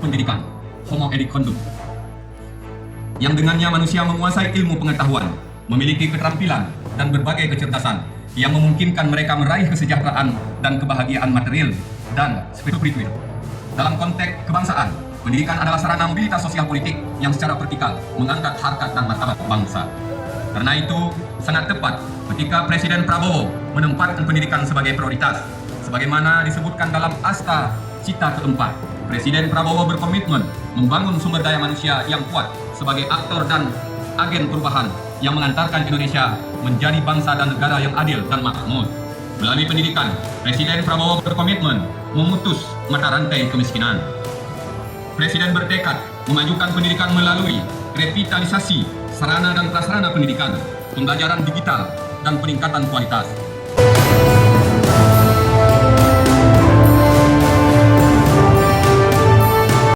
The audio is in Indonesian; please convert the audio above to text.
pendidikan, Homo erecondum, yang dengannya manusia menguasai ilmu pengetahuan, memiliki keterampilan dan berbagai kecerdasan yang memungkinkan mereka meraih kesejahteraan dan kebahagiaan material dan spiritual. Dalam konteks kebangsaan, pendidikan adalah sarana mobilitas sosial politik yang secara vertikal mengangkat harkat dan martabat bangsa. Karena itu, sangat tepat ketika Presiden Prabowo menempatkan pendidikan sebagai prioritas. Sebagaimana disebutkan dalam Asta Cita keempat, Presiden Prabowo berkomitmen membangun sumber daya manusia yang kuat sebagai aktor dan agen perubahan yang mengantarkan Indonesia menjadi bangsa dan negara yang adil dan makmur. Melalui pendidikan, Presiden Prabowo berkomitmen memutus mata rantai kemiskinan. Presiden bertekad memajukan pendidikan melalui revitalisasi sarana dan prasarana pendidikan, pembelajaran digital, dan peningkatan kualitas.